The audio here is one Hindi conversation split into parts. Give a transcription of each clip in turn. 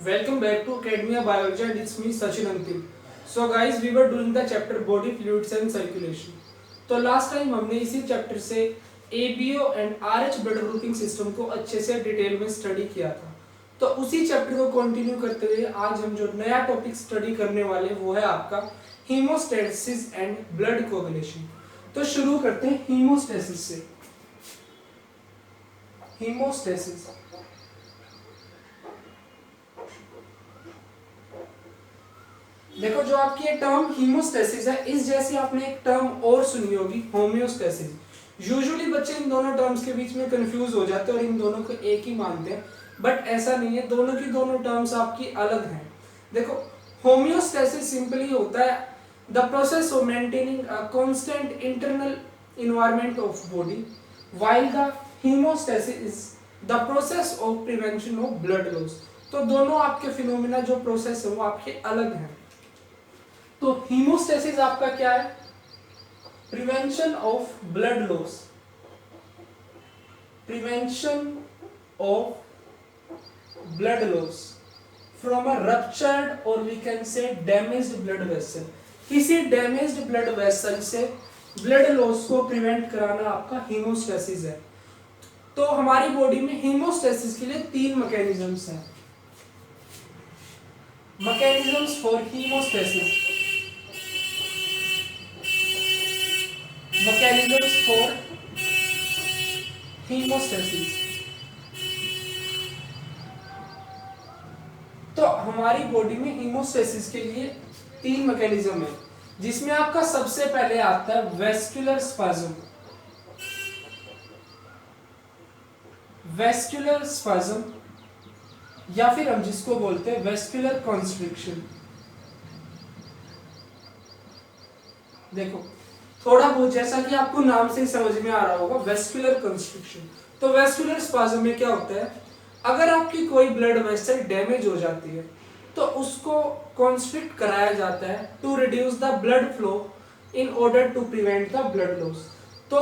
Welcome back to Academia Biology and it's me Sachin Antim. So guys, we were doing the chapter Body Fluids and Circulation. तो लास्ट टाइम हमने इसी चैप्टर से ABO and RH blood grouping system को अच्छे से डिटेल में स्टडी किया था। तो उसी चैप्टर को कंटिन्यू करते हुए आज हम जो नया टॉपिक स्टडी करने वाले वो है आपका हीमोस्टेसिस एंड ब्लड कोगुलेशन। तो शुरू करते हैं हीमोस्टेसिस से। हीमोस्टेसिस देखो, जो आपकी ये टर्म हीमोस्टेसिस है, इस जैसी आपने एक टर्म और सुनी होगी होम्योस्टेसिस। यूजुअली बच्चे इन दोनों टर्म्स के बीच में कंफ्यूज हो जाते हैं और इन दोनों को एक ही मानते हैं, बट ऐसा नहीं है, दोनों की दोनों टर्म्स आपकी अलग हैं। देखो, होम्योस्टेसिस सिंपली होता है the process of maintaining a constant internal environment of body, while the haemostasis is the process of prevention of blood loss. तो दोनों आपके फिनोमेना जो प्रोसेस है वो आपके अलग हैं। तो हीमोस्टेसिस आपका क्या है? Prevention of blood loss, prevention of blood loss from a ruptured और we can say damaged blood vessel. किसी डैमेज्ड ब्लड वेसल से ब्लड लॉस को प्रिवेंट कराना आपका हीमोस्टेसिस है। तो हमारी बॉडी में हीमोस्टेसिस के लिए 3 मैकेनिज्म्स हैं। Mechanisms for haemostasis, mechanisms for hemostasis। तो हमारी बॉडी में हीमोस्टेसिस के लिए 3 मैकेनिज्म है, जिसमें आपका सबसे पहले आता है वेस्कुलर स्पाज्म। वेस्कुलर स्पाज्म या फिर हम जिसको बोलते हैं वेस्कुलर कॉन्स्ट्रिक्शन। देखो, थोड़ा बहुत जैसा कि आपको नाम से ही समझ में आ रहा होगा, वेस्कुलर कंस्ट्रिक्शन। तो वेस्कुलर स्पाज्म में क्या होता है, अगर आपकी कोई ब्लड वेसल डैमेज हो जाती है तो उसको कॉन्स्ट्रिक्ट कराया जाता है to reduce the blood flow in order to prevent the blood loss. तो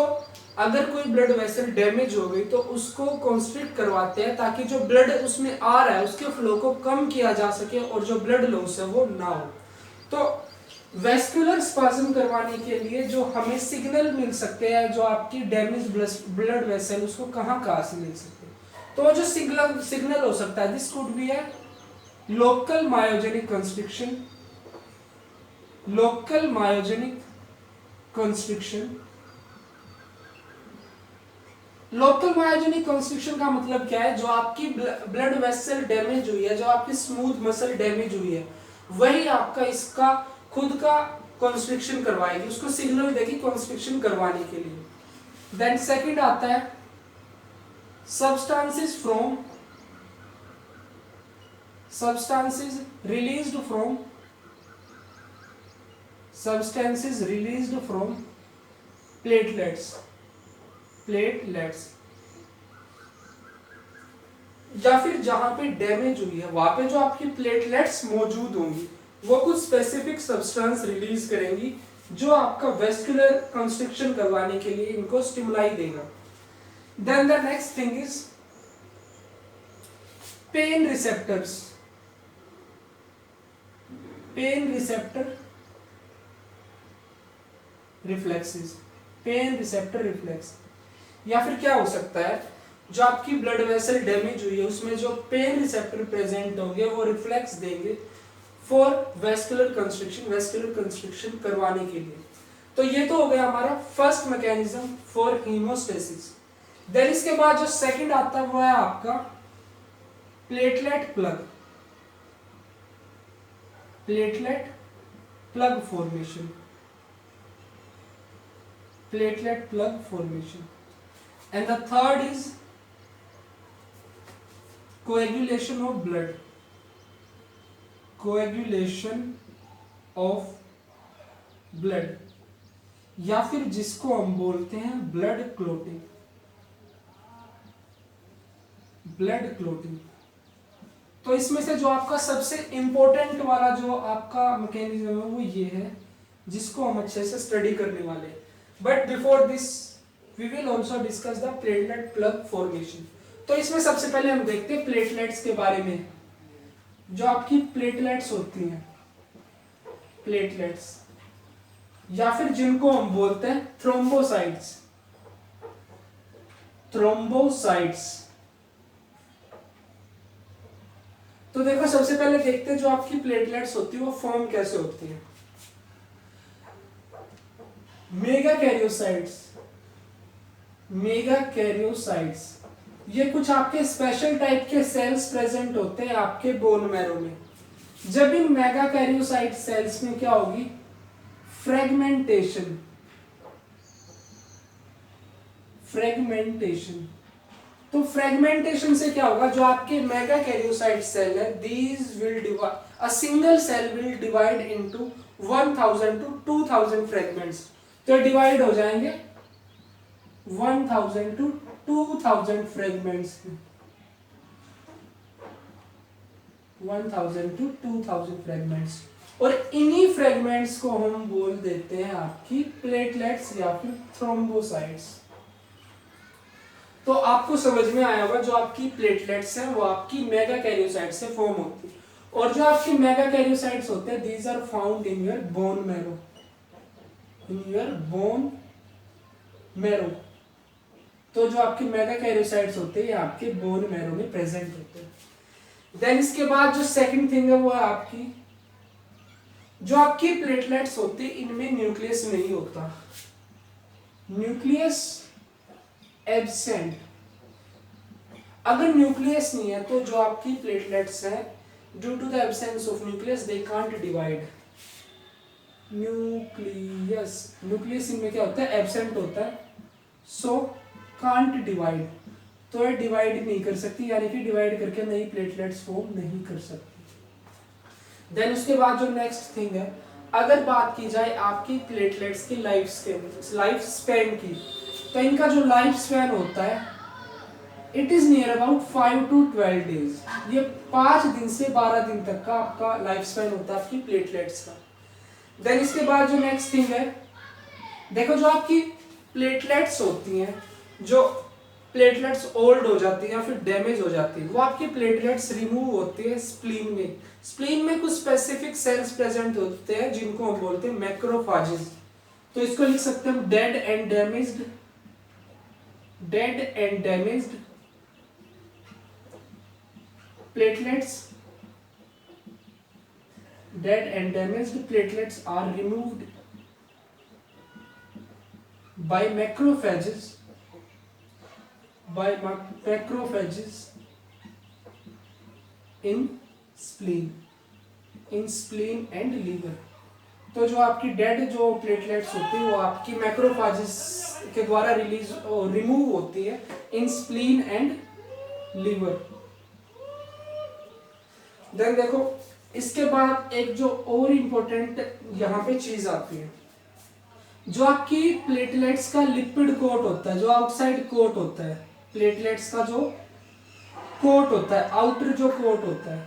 अगर कोई ब्लड वेसल डैमेज हो गई तो उसको कॉन्स्ट्रिक्ट करवाते हैं ताकि जो ब्लड उसमें आ रहा है उसके फ्लो को कम किया जा सके और जो ब्लड लॉस है वो ना हो। तो वेस्कुलर स्पाज्म करवाने के लिए जो हमें सिग्नल मिल सकते हैं, जो आपकी डैमेज ब्लड वेसल उसको कहाँ से मिल सकते हैं, तो जो सिग्नल हो सकता है, this could be A local myogenic constriction. Local myogenic constriction, local myogenic constriction का मतलब क्या है, जो आपकी ब्लड वेसल डैमेज हुई है, जो आपकी स्मूथ मसल डैमेज हुई है, वही आपका इसका खुद का कंस्ट्रिक्शन करवाएगी, उसको सिग्नल देगी कंस्ट्रिक्शन करवाने के लिए। देन सेकंड आता है सब्सटेंसेस रिलीज्ड फ्रॉम प्लेटलेट्स या फिर जहां पे डैमेज हुई है वहां पे जो आपकी प्लेटलेट्स मौजूद होंगी वो कुछ स्पेसिफिक सब्सटेंस रिलीज करेंगी जो आपका वेस्कुलर कंस्ट्रिक्शन करवाने के लिए इनको स्टिमुलाई देगा। Then the next thing is pain receptor reflexes, pain receptor reflex. या फिर क्या हो सकता है, जो आपकी ब्लड वेसल डैमेज हुई है उसमें जो पेन रिसेप्टर प्रेजेंट होंगे वो रिफ्लेक्स देंगे फॉर वेस्कुलर कंस्ट्रिक्शन करवाने के लिए। तो ये तो हो गया हमारा first mechanism for haemostasis. Then इसके बाद जो सेकंड आता है वो है आपका platelet plug formation and the third is coagulation of blood या फिर जिसको हम बोलते हैं ब्लड क्लोटिंग। तो इसमें से जो आपका सबसे इंपॉर्टेंट वाला जो आपका मैकेनिज्म है वो ये है, जिसको हम अच्छे से स्टडी करने वाले हैं। But before this we will also discuss the platelet plug formation. तो इसमें सबसे पहले हम देखते हैं प्लेटलेट्स के बारे में। जो आपकी प्लेटलेट्स होती हैं, प्लेटलेट्स, या फिर जिनको हम बोलते हैं थ्रोम्बोसाइट्स, थ्रोम्बोसाइट्स। तो देखो सबसे पहले देखते हैं जो आपकी प्लेटलेट्स होती है वो फॉर्म कैसे होती है। मेगा कैरियोसाइट्स, मेगा कैरियोसाइट्स, ये कुछ आपके स्पेशल टाइप के सेल्स प्रेजेंट होते हैं आपके बोन मैरो में। जब इन मेगा कैरियोसाइट सेल्स में क्या होगी, फ्रेगमेंटेशन, फ्रेगमेंटेशन। तो फ्रेगमेंटेशन से क्या होगा, जो आपके मेगा कैरियोसाइट सेल है, these will divide, a single cell will divide into 1000 to 2000 fragments. तो डिवाइड हो जाएंगे 1000 टू 2000 फ्रेगमेंट्स, 1000 टू 2000 फ्रेगमेंट्स। और इन्हीं फ्रेगमेंट्स को हम बोल देते हैं आपकी प्लेटलेट्स या फिर थ्रोम्बोसाइट्स। तो आपको समझ में आया होगा जो आपकी प्लेटलेट्स हैं वो आपकी मेगा कैरियोसाइट से फॉर्म होती है, और जो आपकी मेगा कैरियोसाइट्स होते हैं these are found in your bone marrow, in your bone marrow. तो जो आपके मेगा कैरियोसाइट्स होते हैं ये आपके बोन मैरो में प्रेजेंट होते हैं। देन इसके बाद जो सेकंड थिंग है वो है आपकी, जो आपकी प्लेटलेट्स होती है इनमें न्यूक्लियस नहीं होता, न्यूक्लियस एब्सेंट। अगर न्यूक्लियस नहीं है तो जो आपकी प्लेटलेट्स हैं, due to the absence of nucleus they can't divide. Nucleus, nucleus इनमें क्या होता है, एब्सेंट होता है, सो कांट डिवाइड। तो ये डिवाइड नहीं कर सकती, यानी कि डिवाइड करके नई प्लेटलेट्स फॉर्म नहीं कर सकती। देन उसके बाद जो नेक्स्ट थिंग है, अगर बात की जाए आपकी प्लेटलेट्स की लाइफ स्पैन की, तो इनका जो लाइफ स्पैन होता है it is near about 5 to 12 days. ये 5 दिन से 12 दिन तक का आपका लाइफ स्पैन होता है आपकी प्लेटलेट्स का। देन इसके बाद जो नेक्स्ट थिंग है, देखो जो आपकी प्लेटलेट्स होती हैं, जो प्लेटलेट्स ओल्ड हो जाती है या फिर डैमेज हो जाती है, वो आपकी प्लेटलेट्स रिमूव होती है स्प्लीन में। स्प्लीन में कुछ स्पेसिफिक सेल्स प्रेजेंट होते हैं जिनको हम बोलते हैं मैक्रोफाजेस। तो इसको लिख सकते हैं हम dead and damaged, dead and damaged platelets, dead and damaged platelets are removed by macrophages, in spleen and liver। तो जो आपकी डेड जो प्लेटलेट्स होती है वो आपकी मैक्रोफाजेस के द्वारा रिमूव होती है इन स्प्लीन एंड लिवर। देन देखो इसके बाद एक जो और इम्पोर्टेंट यहाँ पे चीज आती है, जो आपकी प्लेटलेट्स का लिपिड कोट होता है, जो आउटसाइड कोट होता है, प्लेटलेट्स का जो कोट होता है, आउटर जो कोट होता है,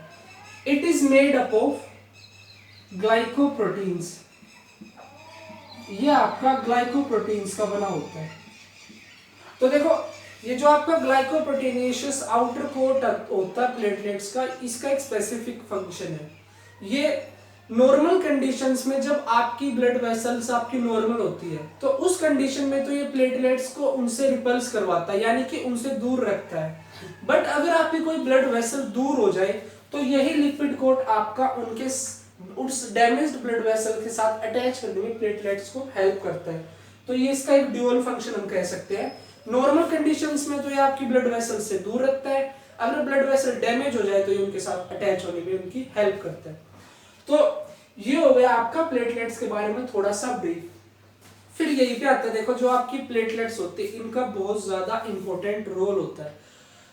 it is made up of glycoproteins. ये आपका ग्लाइकोप्रोटीन्स का बना होता है। तो देखो ये जो आपका ग्लाइकोप्रोटीनेशियस आउटर कोट होता है प्लेटलेट्स का, इसका एक स्पेसिफिक फंक्शन है। ये नॉर्मल कंडीशंस में जब आपकी ब्लड वेसल्स आपकी नॉर्मल होती है तो उस कंडीशन में तो ये प्लेटलेट्स को उनसे रिपल्स करवाता है, यानी कि उनसे दूर रखता है। बट अगर आपकी कोई ब्लड वेसल दूर हो जाए तो यही लिपिड कोट आपका उनके उस डैमेज्ड ब्लड वेसल के साथ अटैच करने में प्लेटलेट्स को हेल्प करता है। तो ये इसका एक ड्यूअल फंक्शन हम कह सकते हैं। नॉर्मल कंडीशंस में तो ये आपकी ब्लड वेसल से दूर रखता है, अगर ब्लड वेसल डैमेज हो जाए तो ये उनके साथ अटैच होने में उनकी हेल्प करता है। तो ये हो गया आपका प्लेटलेट्स के बारे में थोड़ा सा ब्रीफ। फिर यही पे आता है, देखो जो आपकी प्लेटलेट्स होती है इनका बहुत ज्यादा इंपॉर्टेंट रोल होता है।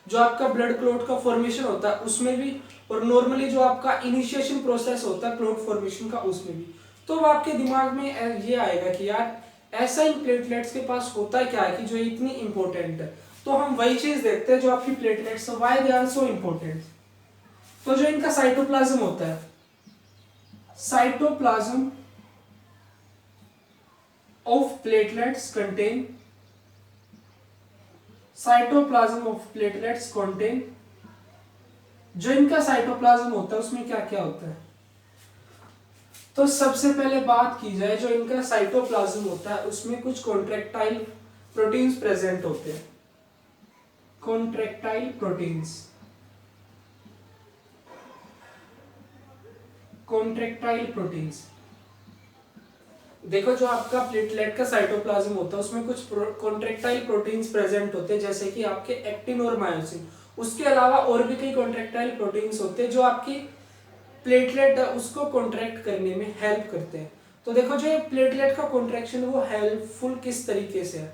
जो आपका ब्लड क्लॉट का फॉर्मेशन होता है उसमें भी, और नॉर्मली जो आपका इनिशिएशन प्रोसेस होता है क्लॉट फॉर्मेशन का उसमें भी। तो आपके दिमाग में ये आएगा कि यार ऐसा इन प्लेटलेट्स के पास होता क्या है कि जो इतनी इंपॉर्टेंट है। तो हम वही चीज देखते हैं जो आपकी platelets, why they are so important. तो जो इनका साइटोप्लाज्म होता है, cytoplasm of platelets contain, cytoplasm of platelets contain जो इनका साइटोप्लाज्म होता है उसमें क्या क्या होता है? तो सबसे पहले बात की जाए, जो इनका साइटोप्लाज्म होता है उसमें कुछ कॉन्ट्रैक्टाइल प्रोटीन्स प्रेजेंट होते हैं। Contractile proteins, contractile proteins. देखो जो आपका प्लेटलेट का साइटोप्लाज्म होता है उसमें कुछ कॉन्ट्रैक्टाइल प्रोटीन्स प्रेजेंट होते हैं, जैसे कि आपके एक्टिन और मायोसिन। उसके अलावा और भी कई कॉन्ट्रैक्टाइल प्रोटीन्स होते हैं जो आपकी प्लेटलेट है उसको कॉन्ट्रैक्ट करने में हेल्प करते हैं। तो देखो जो प्लेटलेट का कॉन्ट्रैक्शन वो हेल्पफुल किस तरीके से है,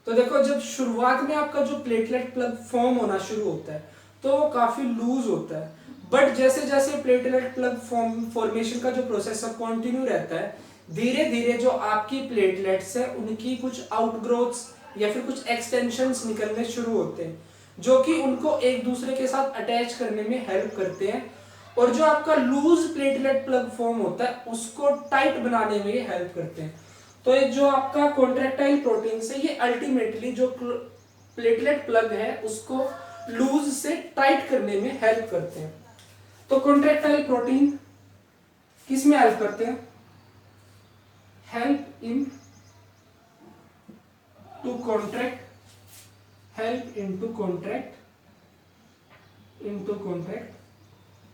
तो देखो जब शुरुआत में आपका जो प्लेटलेट प्लग फॉर्म होना शुरू होता है तो वो काफी लूज होता है, बट जैसे जैसे प्लेटलेट प्लग फॉर्मेशन का जो प्रोसेस है कंटिन्यू रहता है, धीरे धीरे जो आपकी प्लेटलेट्स है उनकी कुछ आउटग्रोथ्स या फिर कुछ एक्सटेंशंस निकलने शुरू होते हैं, जो कि उनको एक दूसरे के साथ अटैच करने में हेल्प करते हैं, और जो आपका लूज प्लेटलेट प्लग फॉर्म होता है उसको टाइट बनाने में हेल्प करते हैं। तो ये जो आपका कॉन्ट्रैक्टाइल प्रोटीन है ये अल्टीमेटली जो प्लेटलेट प्लग है उसको लूज से टाइट करने में हेल्प करते हैं। तो कॉन्ट्रैक्टाइल प्रोटीन किस में हेल्प करते हैं? Help in to contract, help into contract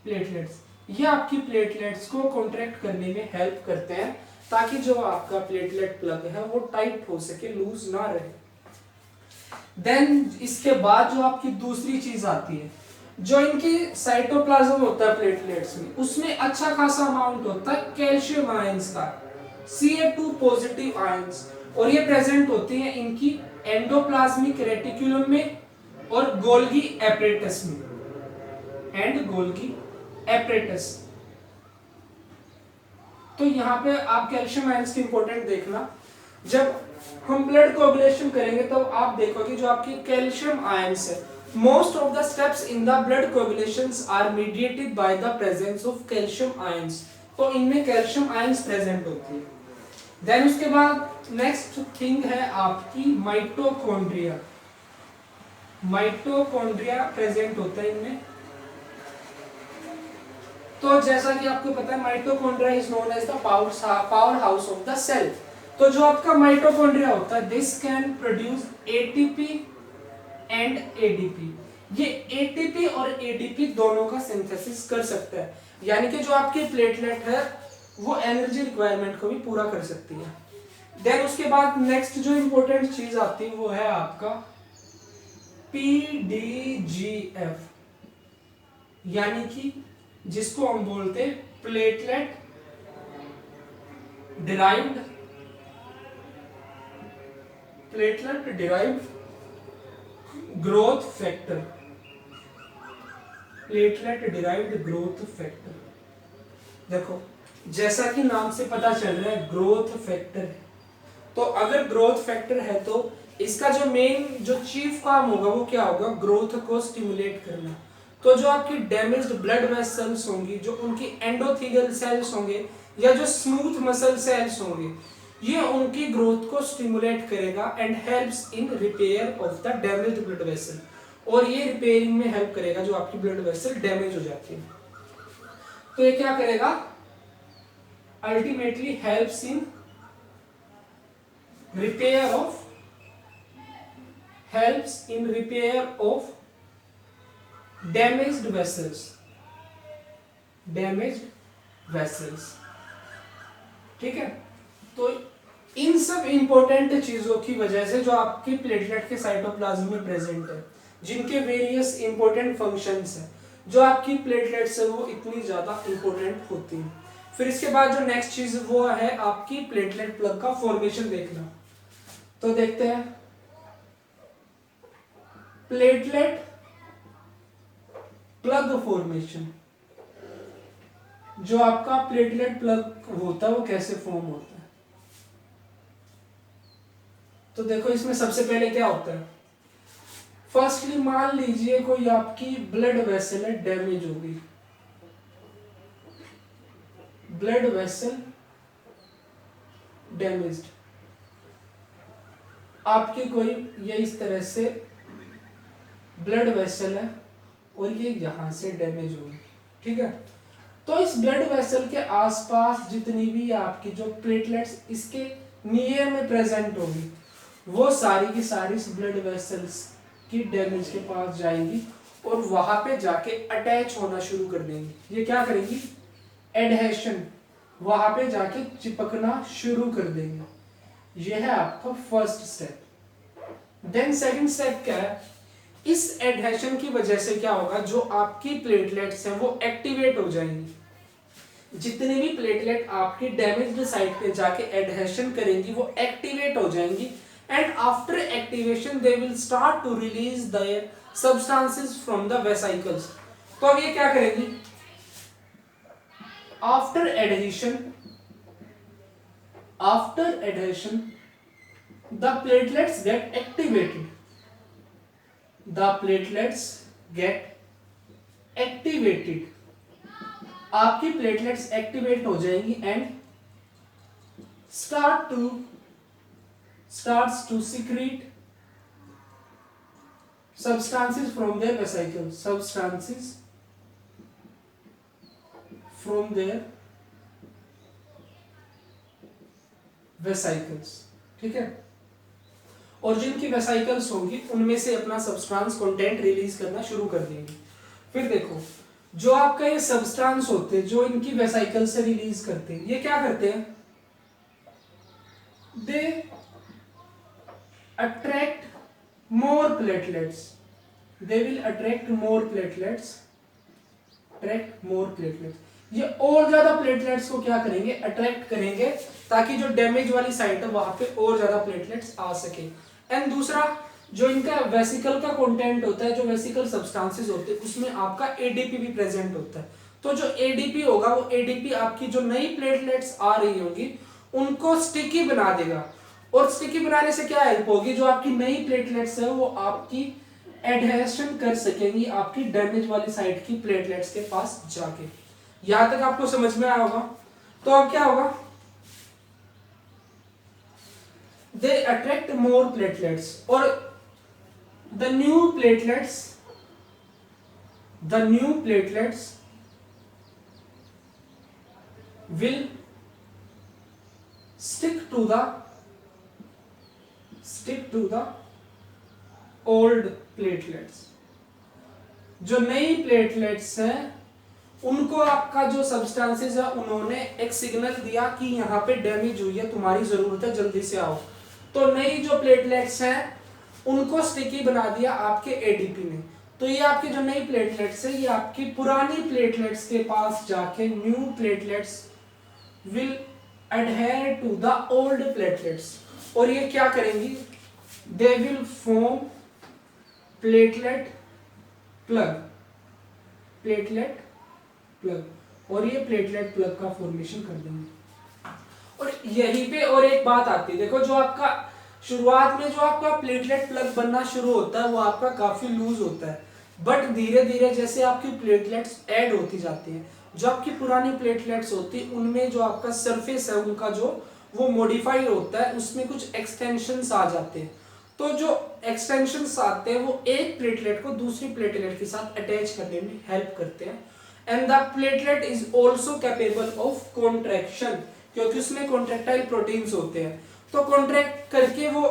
platelets. ये आपकी प्लेटलेट्स को कॉन्ट्रैक्ट करने में हेल्प करते हैं ताकि जो आपका प्लेटलेट प्लग है वो टाइट हो सके, लूज ना रहे। देन इसके बाद जो आपकी दूसरी चीज आती है, जो इनकी साइटोप्लाज्म होता है प्लेटलेट्स में उसमें अच्छा खासा अमाउंट होता है कैल्शियम आयंस का, Ca2 पॉजिटिव आयंस, और ये प्रेजेंट होते हैं इनकी एंडोप्लाज्मिक रेटिकुलम में और गोल्गी एपरेटस में, एंड गोल्गी एपरेटस। तो यहाँ पे आप कैल्शियम आयंस की इंपॉर्टेंट देखना, जब हम ब्लड कोगुलेशन करेंगे तो आप देखोगे जो आपकी कैल्शियम आयंस है, most of the steps in the blood coagulations are mediated by the presence of calcium ions. तो इनमें कैल्शियम आयंस प्रेजेंट होती है। देन उसके बाद नेक्स्ट थिंग है आपकी माइटोकॉन्ड्रिया। माइटोकॉन्ड्रिया प्रेजेंट होता है इनमें। तो जैसा कि आपको पता है mitochondria is known as the power house of the cell. तो जो आपका माइटोकॉन्ड्रिया होता है this can produce ATP and ADP. ये एटीपी और एडीपी दोनों का सिंथेसिस कर सकता है, यानी कि जो आपकी प्लेटलेट है वो एनर्जी रिक्वायरमेंट को भी पूरा कर सकती है। देन उसके बाद नेक्स्ट जो इंपॉर्टेंट चीज आती है वो है आपका पीडीजीएफ, यानी कि जिसको हम बोलते हैं platelet derived growth factor. Platelet derived growth factor, देखो जैसा कि नाम से पता चल रहा है ग्रोथ फैक्टर है, तो अगर ग्रोथ फैक्टर है तो इसका जो मेन जो चीफ काम होगा वो क्या होगा? ग्रोथ को स्टिमुलेट करना। तो जो आपकी डैमेज्ड ब्लड वेसल्स होंगी, जो उनकी एंडोथेलियल सेल्स होंगे या जो स्मूथ मसल सेल्स होंगे, ये उनकी ग्रोथ को स्टिमुलेट करेगा and helps in repair of the damaged blood vessel, और ये रिपेयरिंग में हेल्प करेगा जो आपकी ब्लड वेसल डैमेज हो जाती है। तो ये क्या करेगा? Ultimately helps in repair of damaged vessels. ठीक है, तो इन सब इंपॉर्टेंट चीजों की वजह से जो आपकी प्लेटलेट के साइटोप्लाज्म में प्रेजेंट है, जिनके वेरियस इंपॉर्टेंट फंक्शंस हैं, जो आपकी प्लेटलेट्स है वो इतनी ज्यादा इंपॉर्टेंट होती हैं। फिर इसके बाद जो नेक्स्ट चीज वो है आपकी प्लेटलेट प्लग का फॉर्मेशन देखना। तो देखते हैं प्लेटलेट प्लग फॉर्मेशन। जो आपका प्लेटलेट प्लग होता है वो कैसे फॉर्म होता है? तो देखो इसमें सबसे पहले क्या होता है, फर्स्टली मान लीजिए कोई आपकी ब्लड वेसल है डैमेज हो गई, ब्लड वेसल डैमेज्ड, आपकी कोई ये इस तरह से ब्लड वेसल है और ये यहाँ से डैमेज होगी, ठीक है। तो इस ब्लड वेसल के आसपास जितनी भी आपकी जो प्लेटलेट्स इसके नियर में प्रेजेंट होगी, वो सारी की सारी इस ब्लड वेसल्स की डैमेज के पास जाएंगी और वहां पे जाके अटैच होना शुरू कर देंगी। ये क्या करेंगी? एडहेशन, वहां पे जाके चिपकना शुरू कर देंगे। ये है आपका first step. Then second step क्या है? इस एडहेशन की वजह से क्या होगा, जो आपकी प्लेटलेट्स हैं वो एक्टिवेट हो जाएंगी। जितनी भी प्लेटलेट आपकी डैमेज्ड साइट पे जाके एडहेशन करेंगी वो एक्टिवेट हो जाएंगी, and after activation they will start to release their substances from the vesicles. तो अब ये क्या करेंगी? After adhesion the platelets get activated, आपकी प्लेटलेट्स एक्टिवेट हो जाएंगी and starts to secrete substances from their vesicles, ठीक है। और जिनकी वेसिकल्स होंगी उनमें से अपना सब्सटेंस कंटेंट रिलीज करना शुरू कर देंगे। फिर देखो, जो आपका ये सब्सटेंस होते हैं जो इनकी वेसिकल से रिलीज करते हैं, ये क्या करते हैं? दे attract more platelets, they will attract more platelets, ये और ज्यादा प्लेटलेट्स को क्या करेंगे? अट्रैक्ट करेंगे, ताकि जो डैमेज वाली साइट है वहां पे और ज्यादा प्लेटलेट्स आ सके। एंड दूसरा, जो इनका वेसिकल का कंटेंट होता है, जो वेसिकल सब्सटेंसेस होते हैं, उसमें आपका एडीपी भी प्रेजेंट होता है। तो जो एडीपी होगा, वो एडीपी आपकी जो नई प्लेटलेट्स आ रही होंगी उनको स्टिकी बना देगा, और स्टिकी बनाने से क्या हेल्प होगी? जो आपकी नई प्लेटलेट्स है वो आपकी एडहेशन कर सकेंगी आपकी डैमेज वाली साइट की प्लेटलेट्स के पास जाके। यहां तक आपको समझ में आया होगा। तो अब क्या होगा? दे अट्रैक्ट मोर प्लेटलेट्स, और the new platelets will stick to the old platelets। जो नई प्लेटलेट्स हैं उनको आपका जो सब्सटेंसेस है उन्होंने एक सिग्नल दिया कि यहाँ पे डैमेज हुई है, तुम्हारी जरूरत है, जल्दी से आओ। तो नई जो प्लेटलेट्स हैं उनको स्टिकी बना दिया आपके एडीपी ने। तो ये आपकी जो नई प्लेटलेट्स है ये आपकी पुरानी प्लेटलेट्स के पास जाके new platelets will adhere to the old platelets, और ये क्या करेंगी? they will form platelet plug, और ये प्लेटलेट प्लग का फॉर्मेशन कर देंगे। और यहीं पे और एक बात आती है, देखो जो आपका शुरुआत में जो आपका प्लेटलेट प्लग बनना शुरू होता है वो आपका काफी लूज होता है, बट धीरे धीरे जैसे आपकी प्लेटलेट्स ऐड होती जाती हैं, जो आपकी पुरानी प्लेटलेट्स होती है उनमें जो आपका सरफेस है उनका जो वो मॉडिफाइड होता है, उसमें कुछ एक्सटेंशंस आ जाते हैं। तो जो एक्सटेंशंस आते हैं वो एक प्लेटलेट को दूसरी प्लेटलेट के साथ अटैच करने में हेल्प करते हैं। And the platelet is also capable of contraction, क्योंकि उसमें कॉन्ट्रैक्टाइल प्रोटीन्स होते हैं, तो कॉन्ट्रैक्ट करके वो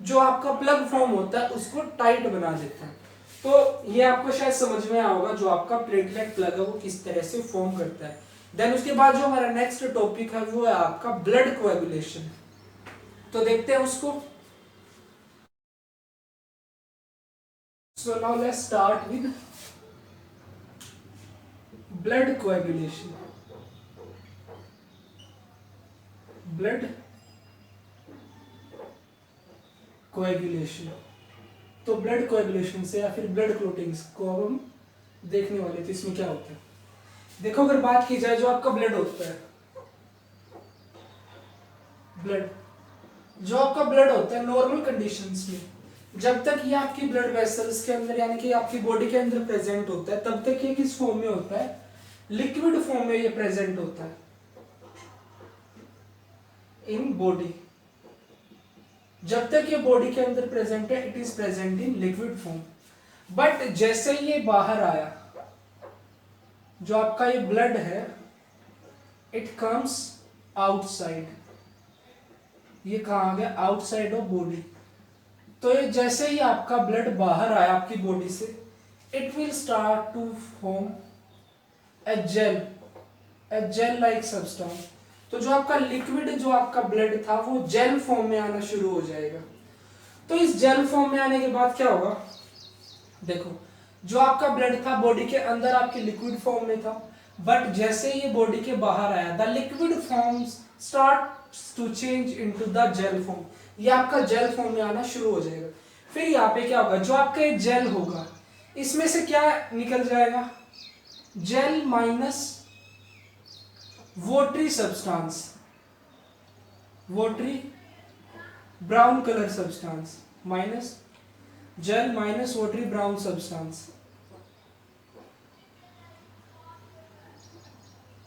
जो आपका प्लग फॉर्म होता है उसको टाइट बना देता है। तो ये आपको शायद समझ में आया होगा जो आपका प्लेटलेट प्लग है वो किस तरह से फॉर्म करता है। देन उसके बाद जो हमारा नेक्स्ट टॉपिक है वो है आपका ब्लड कोएगुलेशन। तो देखते हैं उसको। So now let's start with blood coagulation. Blood coagulation, तो ब्लड कोएगुलेशन से या फिर ब्लड क्लोटिंग्स को हम देखने वाले थे। इसमें क्या होता है, देखो अगर बात की जाए जो आपका ब्लड होता है, जो आपका ब्लड होता है नॉर्मल कंडीशंस में जब तक ये आपकी ब्लड वेसल्स के अंदर यानी कि आपकी बॉडी के अंदर प्रेजेंट होता है तब तक ये किस फॉर्म में होता है? लिक्विड फॉर्म में ये प्रेजेंट होता है इन बॉडी। जब तक ये बॉडी के अंदर प्रेजेंट है it is present in liquid form. But जैसे ये बाहर आया, जो आपका ये ब्लड है, इट कम्स आउटसाइड। ये कहाँ आ गया? Outside of body. तो ये जैसे ही आपका ब्लड बाहर आया आपकी बॉडी से, it will start to form a gel like substance. तो जो आपका लिक्विड, जो आपका ब्लड था, वो जेल फॉर्म में आना शुरू हो जाएगा। तो इस जेल फॉर्म में आने के बाद क्या होगा? देखो, जो आपका ब्लड था बॉडी के अंदर आपके लिक्विड फॉर्म में था, बट जैसे ये बॉडी के बाहर आया, the liquid forms start to change into the gel form. ये आपका जेल फॉर्म में आना शुरू हो जाएगा। फिर यहाँ पे क्या होगा? जो आपका ये जेल होगा, इसमें से क्या निकल जाएगा? Gel minus watery substance, watery brown colour substance, minus gel minus watery brown substance.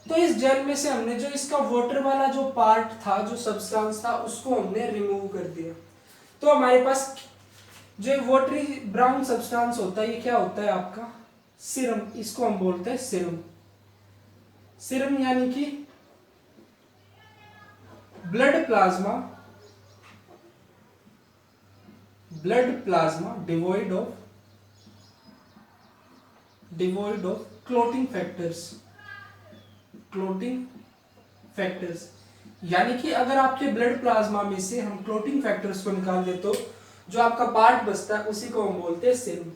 तो इस जेल में से हमने जो इसका वाटर वाला जो पार्ट था, जो सब्सटेंस था, उसको हमने रिमूव कर दिया। तो हमारे पास जो वाटरी ब्राउन सब्सटेंस होता है, ये क्या होता है? आपका सीरम। इसको हम बोलते हैं सीरम। सीरम यानी कि blood plasma, devoid of clotting factors. यानी कि अगर आपके ब्लड प्लाज्मा में से हम क्लोटिंग फैक्टर्स को निकाल दे, तो जो आपका पार्ट बचता है उसी को हम बोलते हैं सीरम।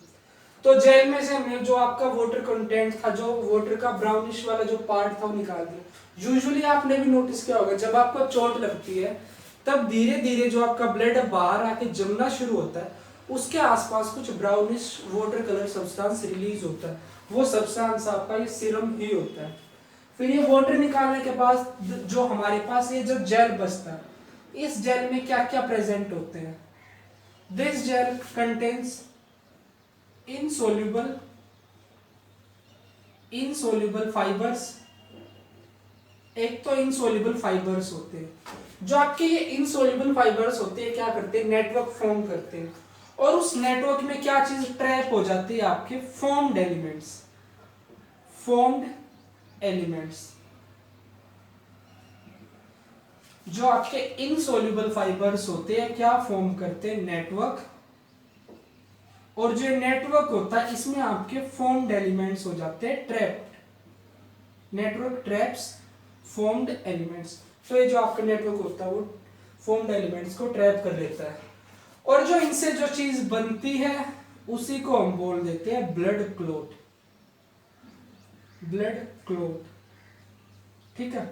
तो जेल में से हमने जो आपका वाटर कंटेंट था, जो वाटर का ब्राउनिश वाला जो पार्ट था, वो निकाल दिया। यूजुअली आपने भी नोटिस किया होगा, जब आपको चोट लगती है तब धीरे धीरे जो आपका ब्लड बाहर आके जमना शुरू होता है, उसके आसपास कुछ brownish water colour substance release होता है। वो सब्सटेंस आपका ये सीरम ही होता है। फिर ये वाटर निकालने के बाद जो हमारे पास ये जो जेल बचता है, इस जेल में क्या क्या प्रेजेंट होते हैं? This gel contains insoluble fibres. एक तो इनसोल्यूबल फाइबर्स होते हैं, जो आपके ये इनसोल्यूबल फाइबर्स होते हैं, क्या करते हैं? नेटवर्क फॉर्म करते हैं, और उस नेटवर्क में क्या चीज ट्रैप हो जाती है? आपके फॉर्म्ड एलिमेंट्स। जो आपके इनसोल्यूबल फाइबर्स होते हैं, क्या फॉर्म करते हैं? नेटवर्क। और जो नेटवर्क होता है, इसमें आपके फॉर्म्ड एलिमेंट्स हो जाते हैं trapped. Network traps formed elements. तो ये जो आपका नेटवर्क होता है, वो फॉर्म्ड एलिमेंट्स को ट्रैप कर लेता है, और जो इनसे जो चीज बनती है उसी को हम बोल देते हैं ब्लड क्लॉट। ठीक है?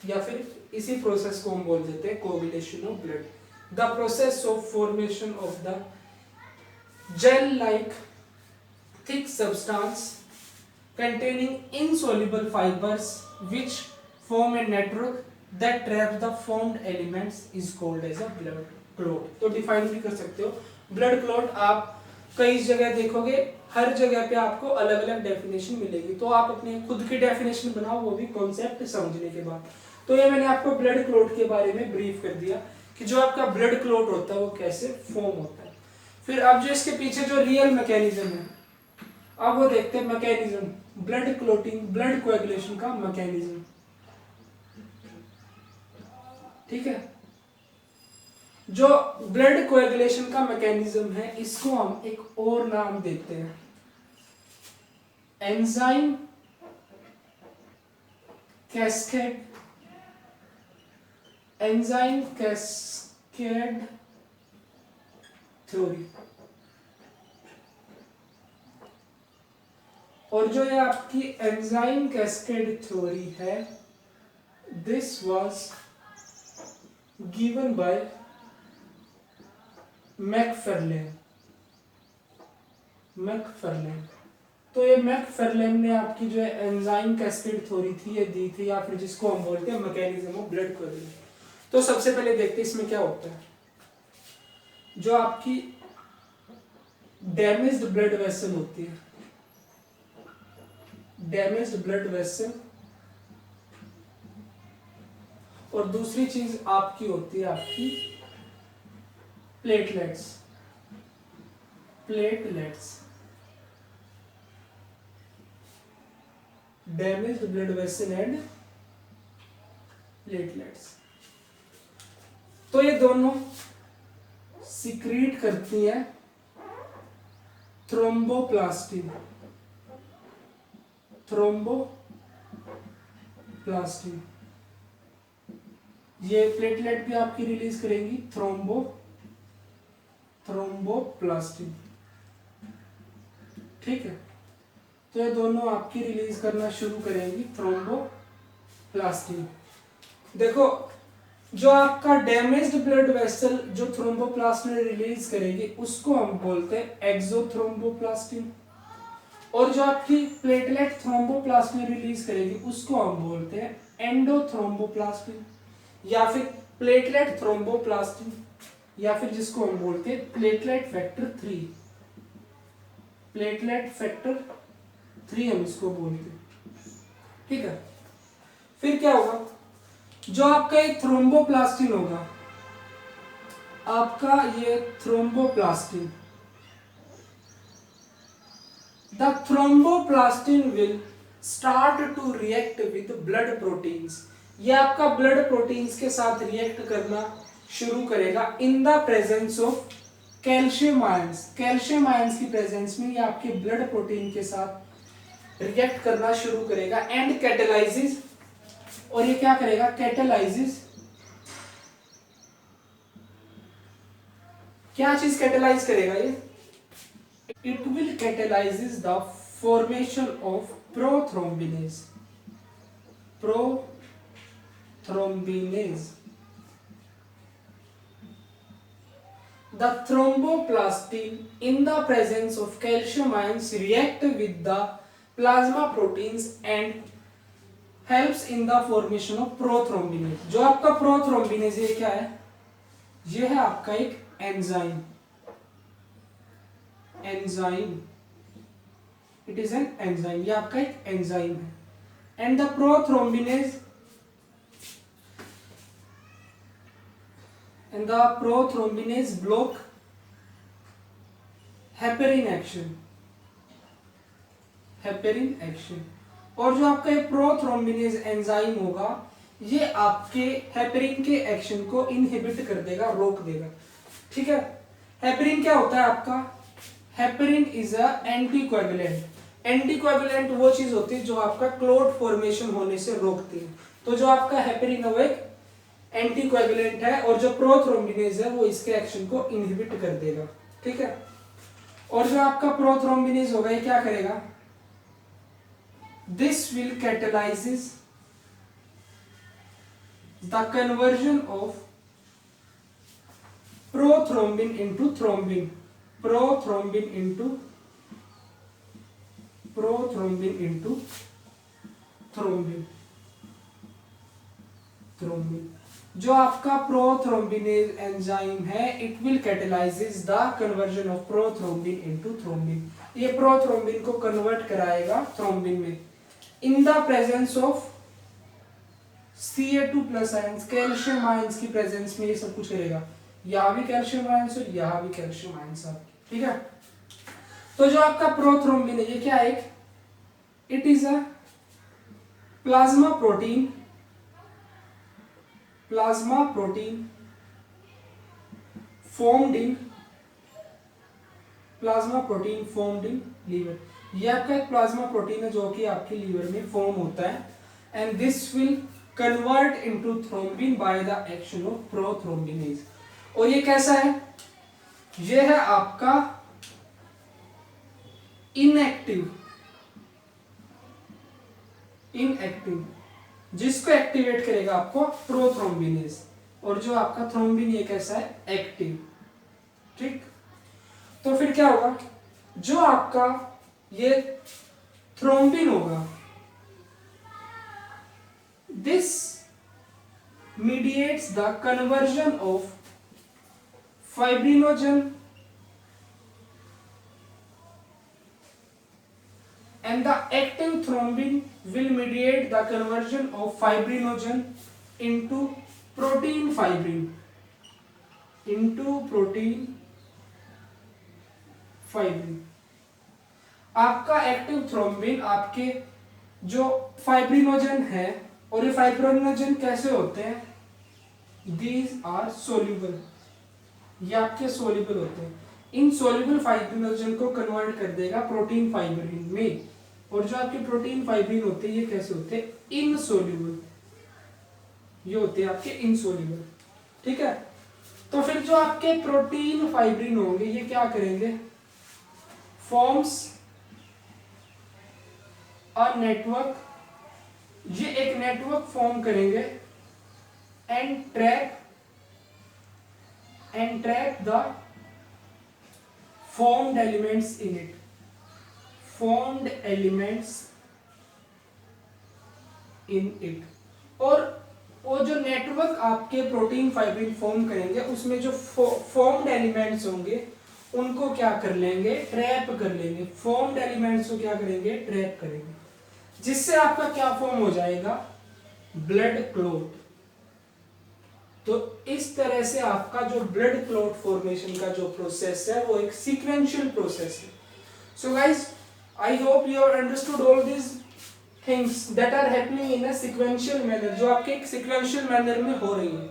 या फिर इसी प्रोसेस को हम बोल देते हैं coagulation of blood. The process of formation of the gel like thick substance containing insoluble fibers which form a network that traps the formed elements is called as a blood clot। तो डिफाइन भी कर सकते हो ब्लड क्लॉट। आप कई जगह देखोगे, हर जगह पे आपको अलग अलग डेफिनेशन मिलेगी, तो आप अपने खुद की डेफिनेशन बनाओ, वो भी कॉन्सेप्ट समझने के बाद। तो ये मैंने आपको ब्लड क्लॉट के बारे में ब्रीफ कर दिया कि जो आपका ब्लड क्लॉट होता है वो कैसे फॉर्म होता है। फिर अब जो इसके पीछे जो रियल मैकेनिज्म है, अब वो देखते हैं mechanism, blood clotting, blood coagulation का मैकेनिज्म। ठीक है? जो ब्लड कोएगुलेशन का मैकेनिज्म है, इसको हम एक और नाम देते हैं एंजाइम कैस्केड थ्योरी। और जो ये आपकी एंजाइम कैस्केड थ्योरी है, this was given by McFarlane. तो ये मैकफर्लेन ने आपकी जो एंजाइम कैस्केड थ्योरी थी, ये दी थी, या फिर जिसको हम बोलते हैं मैकेनिज्म ऑफ ब्लड कोएगुलेशन। तो सबसे पहले देखते हैं इसमें क्या होता है। जो आपकी डैमेज्ड ब्लड वेसल होती है, डैमेज्ड ब्लड वेसल, और दूसरी चीज आपकी होती है आपकी platelets. Damaged blood vessel and platelets. तो ये दोनों सिक्रीट करती हैं थ्रोम्बोप्लास्टिन। थ्रोम्बोप्लास्टिन ये प्लेटलेट भी आपकी रिलीज करेंगी थ्रोम्बोप्लास्टिन। ठीक है, तो ये दोनों आपकी रिलीज करना शुरू करेंगी थ्रोम्बोप्लास्टिन। देखो, जो आपका डैमेज्ड ब्लड वेसल जो थ्रोम्बोप्लास्टिन रिलीज करेगी उसको हम बोलते हैं एक्सोथ्रोम्बोप्लास्टिन, और जो आपकी प्लेटलेट थ्रोम्बोप्लास्टिन रिलीज करेगी उसको हम बोलते हैं एंडोथ्रोम्बोप्लास्टिन, या फिर प्लेटलेट थ्रोम्बोप्लास्टिन, या फिर जिसको हम बोलते हैं प्लेटलेट फैक्टर 3। प्लेटलेट फैक्टर 3 हम इसको बोलते हैं। ठीक है, फिर क्या होगा, जो आपका एक थ्रोम्बोप्लास्टिन होगा, आपका ये thromboplastin, the thromboplastin will start to react with blood proteins. ये आपका ब्लड प्रोटीन्स के साथ रिएक्ट करना शुरू करेगा in the presence of calcium ions. Calcium ions की प्रेजेंस में ये आपके ब्लड प्रोटीन के साथ रिएक्ट करना शुरू करेगा एंड कैटेलाइजिस, और ये क्या करेगा, कैटेलाइजिस। क्या चीज कैटेलाइज करेगा ये, it will catalyzes the formation of prothrombinase। prothrombinase, the thromboplastin in the presence of calcium ions react with the plasma proteins and helps in the formation of prothrombinase। जो आपका prothrombinase ये क्या है, ये है आपका एक enzyme. It is an enzyme, ये आपका एक एंजाइम है। And the prothrombinase block heparin action. और जो आपका ये प्रोथ्रोम्बिनेज एंजाइम होगा, ये आपके हेपेरिन के एक्शन को इनहिबिट कर देगा, रोक देगा। ठीक है, हेपेरिन क्या होता है आपका, heparin is a anticoagulant. Anticoagulant वो चीज होती है जो आपका क्लॉट फॉर्मेशन होने से रोकती है। तो जो आपका हेपेरिन है वो एक एंटीकोएगुलेंट है, और जो प्रोथ्रोम्बिनेज है वो इसके एक्शन को इनहिबिट कर देगा। ठीक है, और जो आपका प्रोथ्रोम्बिनेज होगा ये क्या करेगा, this will catalyses the conversion of prothrombin into thrombin, prothrombin into thrombin। जो आपका प्रोथ्रोम्बिनेज एंजाइम है, it will catalyses the conversion of prothrombin into thrombin. ये प्रोथ्रोम्बिन को कन्वर्ट कराएगा थ्रोम्बिन में in the presence of Ca2+ ions, calcium ions की प्रेजेंस में ये सब कुछ करेगा। यहां भी कैल्शियम आयंस और यहां भी कैल्शियम आयंस। ठीक है, तो जो आपका प्रोथ्रोम्बिन है ये क्या है, it is a plasma protein formed in liver. ये आपका एक प्लाज्मा प्रोटीन है जो कि आपके लीवर में फॉर्म होता है, and this will convert into thrombin by the action of prothrombinase. और ये कैसा है, ये है आपका इनएक्टिव, जिसको एक्टिवेट करेगा आपको प्रोथ्रोम्बिनेज, और जो आपका थ्रोम्बिन ये कैसा है, एक्टिव। ठीक, तो फिर क्या होगा, जो आपका ये थ्रोम्बिन होगा, this mediates the conversion of fibrinogen and the active thrombin will mediate the conversion of fibrinogen into protein fibrin, आपका एक्टिव थ्रोम्बिन आपके जो फाइब्रिनोजन है, और ये फाइब्रिनोजन कैसे होते हैं, दीज आर सोल्यूबल, ये आपके सोल्यूबल होते हैं। इन सोल्यूबल फाइब्रिनोजन को कन्वर्ट कर देगा प्रोटीन फाइब्रिन में, और जो आपके प्रोटीन फाइब्रिन होते हैं ये कैसे होते हैं, इनसोल्यूबल, ये होते हैं आपके इनसोल्यूबल। ठीक है, तो फिर जो आपके प्रोटीन फाइब्रिन होंगे ये क्या करेंगे, फॉर्म्स अ नेटवर्क, ये एक नेटवर्क फॉर्म करेंगे, and track the formed elements in it, formed elements in it। और वो जो नेटवर्क आपके प्रोटीन फाइब्रिन फॉर्म करेंगे उसमें जो फॉर्म्ड एलिमेंट्स होंगे उनको क्या कर लेंगे, ट्रैप कर लेंगे, फॉर्म्ड एलिमेंट्स को क्या करेंगे, ट्रैप करेंगे, जिससे आपका क्या फॉर्म हो जाएगा, ब्लड क्लॉट। तो इस तरह से आपका जो ब्लड क्लॉट फॉर्मेशन का जो प्रोसेस है वो एक सीक्वेंशियल प्रोसेस है। So guys, I hope you have understood all this things that are happening in a sequential manner, जो आपके एक सीक्वेंशियल मैनर में हो रही है।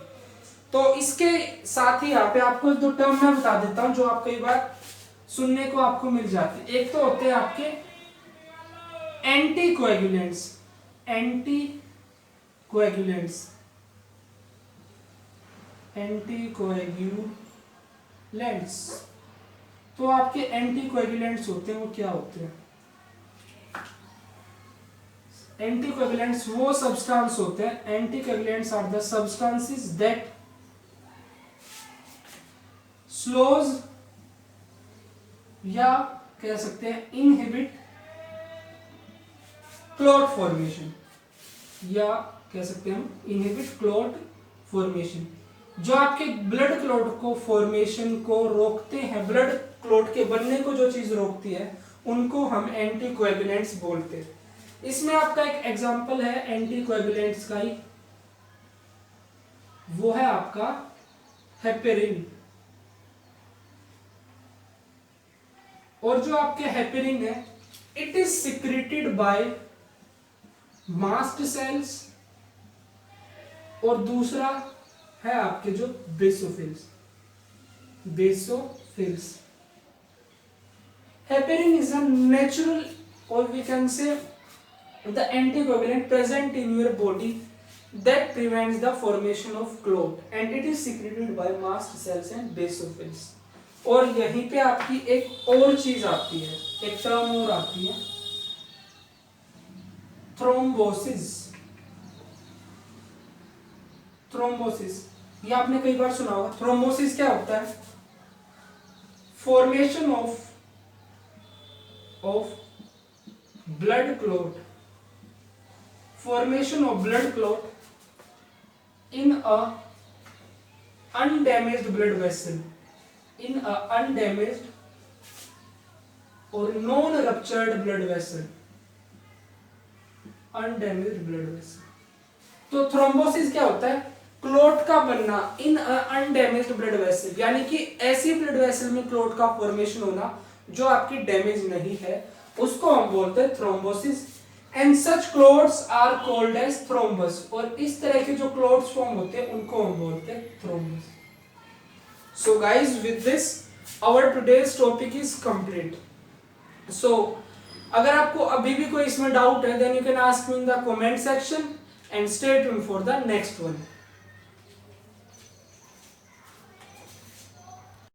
तो इसके साथ ही यहाँ पे आपको दो टर्म मैं बता देता हूँ जो आप कई बार सुनने को आपको मिल जाते हैं। एक तो होते हैं आपके anti coagulants, anti coagulants, anticoagulants. तो आपके एंटीकोएगुलेंट्स होते हैं वो क्या होते हैं, एंटीकोएगुलेंट्स वो सब्सटेंस होते हैं, anticoagulants are the substances that slows या कह सकते हैं इनहिबिट क्लॉट फॉर्मेशन, या कह सकते हैं हम इनहिबिट क्लॉट फॉर्मेशन, जो आपके ब्लड क्लॉट को फॉर्मेशन को रोकते हैं, ब्लड क्लॉट के बनने को जो चीज रोकती है उनको हम एंटीकोएगुलेंट्स बोलते हैं। इसमें आपका एक एग्जांपल है एंटीकोएगुलेंट्स का ही, वो है आपका हेपेरिन। और जो आपके हेपेरिन है, it is secreted by mast cells, और दूसरा है आपके जो basophils, basophils. Heparin is a natural, और we can say the anticoagulant present in your body that prevents the formation of clot and it is secreted by mast cells and basophils। और यहीं पे आपकी एक और चीज आती है, एक टर्म और आती है, थ्रोम्बोसिस। थ्रोम्बोसिस ये आपने कई बार सुना होगा। थ्रोम्बोसिस क्या होता है, formation of blood clot, formation of blood clot in a undamaged blood vessel, in a undamaged or non ruptured blood vessel, undamaged blood vessel। तो थ्रोम्बोसिस क्या होता है, क्लॉट का बनना इन अनडैमेज्ड ब्लड वेसल, यानी कि ऐसी ब्लड वेसल में क्लॉट का फॉर्मेशन होना जो आपकी डैमेज नहीं है, उसको हम बोलते हैं thrombosis. And such clots are called as thrombus, और इस तरह के जो क्लॉट्स फॉर्म होते हैं उनको हम बोलते हैं thrombus. So guys, with this our today's topic is complete. So अगर आपको अभी भी कोई इसमें डाउट है, then you can ask me in the comment section and stay tuned for the next one.